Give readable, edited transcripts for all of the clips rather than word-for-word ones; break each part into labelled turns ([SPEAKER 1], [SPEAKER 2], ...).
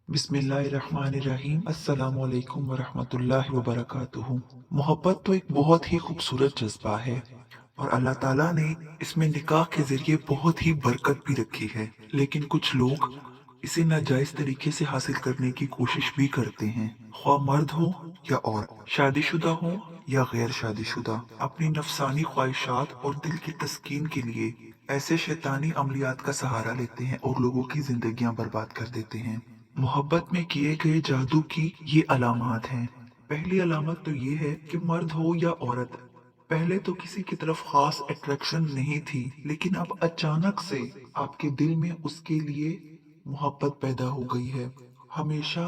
[SPEAKER 1] बिस्मिल्लाहिर्रहमानिर्रहीम अस्सलामु अलैकुम वरहमतुल्लाहि वबरकातुहू। मोहब्बत तो एक बहुत ही खूबसूरत जज्बा है और अल्लाह ताला ने इसमें निकाह के जरिए बहुत ही बरकत भी रखी है। लेकिन कुछ लोग इसे नाजायज तरीके से हासिल करने की कोशिश भी करते हैं, ख्वाह मर्द हो या औरत, शादीशुदा हो या गैर शादीशुदा। अपनी नफसानी ख्वाहिशात और दिल की तस्कीन के लिए ऐसे शैतानी अमलियात का सहारा लेते हैं और लोगों की जिंदगियां बर्बाद कर देते हैं। मोहब्बत में किए गए जादू की ये अलामत हैं। पहली अलामत तो ये है कि मर्द हो या औरत, पहले तो किसी की तरफ खास अट्रैक्शन नहीं थी, लेकिन अब अचानक से आपके दिल में उसके लिए मोहब्बत पैदा हो गई है। हमेशा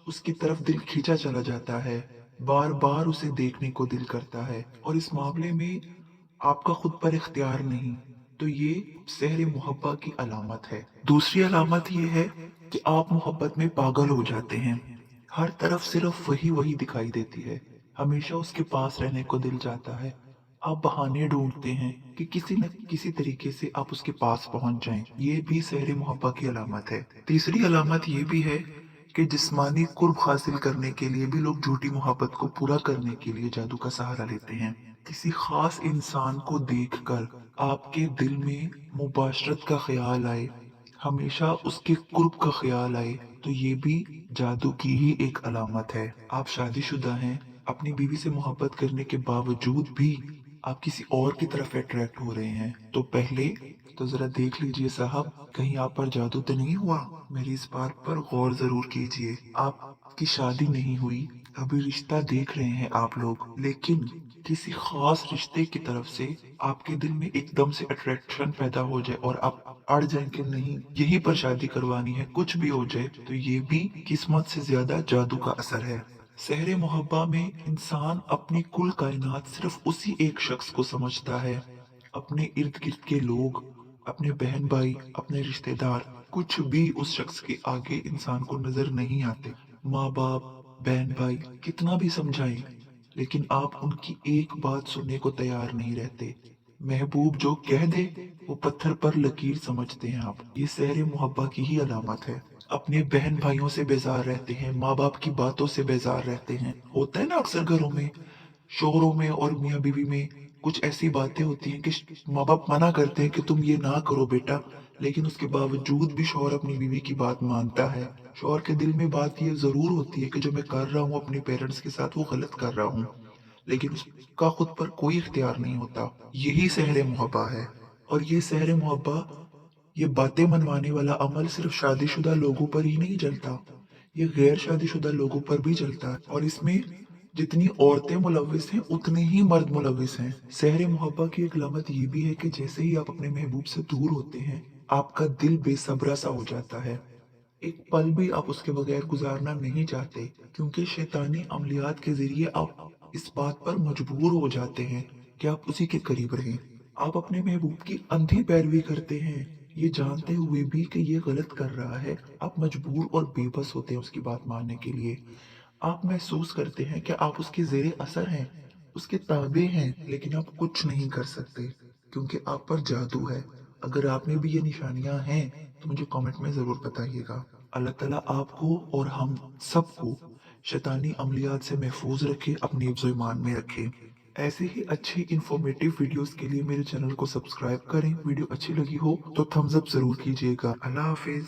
[SPEAKER 1] उसकी तरफ दिल खींचा चला जाता है, बार बार उसे देखने को दिल करता है और इस मामले में आपका खुद पर इख्तियार नहीं। तो ये सहरे मोहब्बत की अलामत है। दूसरी अलामत ये है कि आप मोहब्बत में पागल हो जाते हैं। हर तरफ सिर्फ वही वही दिखाई देती है, हमेशा उसके पास रहने को दिल चाहता है। आप बहाने ढूंढते हैं कि किसी न किसी तरीके से आप उसके पास पहुंच जाएं। ये भी सहरे मोहब्बत की अलामत है। तीसरी अलामत ये भी है कि जिस्मानी कुर्ब हासिल करने के लिए भी लोग झूठी मोहब्बत को पूरा करने के लिए जादू का सहारा लेते हैं। किसी खास इंसान को देखकर आपके दिल में मुबाशरत का ख्याल आए, हमेशा उसके कुर्ब का ख्याल आए, तो ये भी जादू की ही एक अलामत है। आप शादीशुदा हैं, अपनी बीवी से मोहब्बत करने के बावजूद भी आप किसी और की तरफ अट्रैक्ट हो रहे हैं, तो पहले तो जरा देख लीजिए साहब, कहीं आप पर जादू तो नहीं हुआ। मेरी इस बात पर गौर जरूर कीजिए। आपकी शादी नहीं हुई, अभी रिश्ता देख रहे हैं आप लोग, लेकिन किसी खास रिश्ते की तरफ से आपके दिल में एकदम से अट्रैक्शन पैदा हो जाए और आप अड़ जाए कि नहीं यहीं पर शादी करवानी है, कुछ भी हो जाए, तो ये भी किस्मत से ज्यादा जादू का असर है। सहरे मोहब्बा में इंसान अपनी कुल कायनात सिर्फ उसी एक शख्स को समझता है। अपने इर्द गिर्द के लोग, अपने बहन भाई, अपने रिश्तेदार, कुछ भी उस शख्स के आगे इंसान को नजर नहीं आते। माँ बाप, बहन भाई कितना भी समझाएं, लेकिन आप उनकी एक बात सुनने को तैयार नहीं रहते। महबूब जो कह दे वो पत्थर पर लकीर समझते हैं आप। ये सहरे मोहब्बत की ही अलामत है। अपने बहन भाइयों से बेजार रहते हैं, माँ बाप की बातों से बेजार रहते हैं। होता है ना अक्सर घरों में, शोहरों में और मियाँ बीवी में कुछ ऐसी बातें होती हैं कि माँ बाप मना करते हैं कि तुम ये ना करो बेटा, लेकिन उसके बावजूद भी शौहर अपनी बीवी की बात मानता है। शौहर के दिल में बात ये जरूर होती है कि जो मैं कर रहा हूँ अपने पेरेंट्स के साथ वो गलत कर रहा हूँ, लेकिन उसका खुद पर कोई इख्तियार नहीं होता। यही सहरे मुहब्बा है। और ये सहरे मुहब्बा, ये बातें मनवाने वाला अमल सिर्फ शादीशुदा लोगों पर ही नहीं चलता, ये गैर शादीशुदा लोगों पर भी चलता है। और इसमें जितनी औरतें मुलविस हैं उतने ही मर्द मुलविस हैं। सहरे मुहब्बा की एक लामत ये भी है कि जैसे ही आप अपने महबूब से दूर होते हैं, आपका दिल बेसब्रा सा हो जाता है। एक पल भी आप उसके बगैर गुजारना नहीं चाहते, क्योंकि शैतानी अमलियात के जरिए आप इस बात पर मजबूर हो जाते हैं कि आप उसी के करीब रहें। आप अपने महबूब की अंधी पैरवी करते हैं, ये जानते हुए भी कि ये गलत कर रहा है। आप मजबूर और बेबस होते हैं उसकी बात मानने के लिए। आप महसूस करते हैं कि आप उसके जेरे असर हैं, उसके ताबे हैं, लेकिन आप कुछ नहीं कर सकते क्योंकि आप पर जादू है। अगर आप में भी ये निशानियां हैं तो मुझे कमेंट में जरूर बताइएगा। अल्लाह ताला आपको और हम सबको शैतानी अमलियात से महफूज रखे, अपने हिफ्ज़ ओ ईमान में रखे। ऐसे ही अच्छी इंफॉर्मेटिव वीडियोस के लिए मेरे चैनल को सब्सक्राइब करें। वीडियो अच्छी लगी हो तो थम्स अप जरूर कीजिएगा। अल्लाह हाफिज।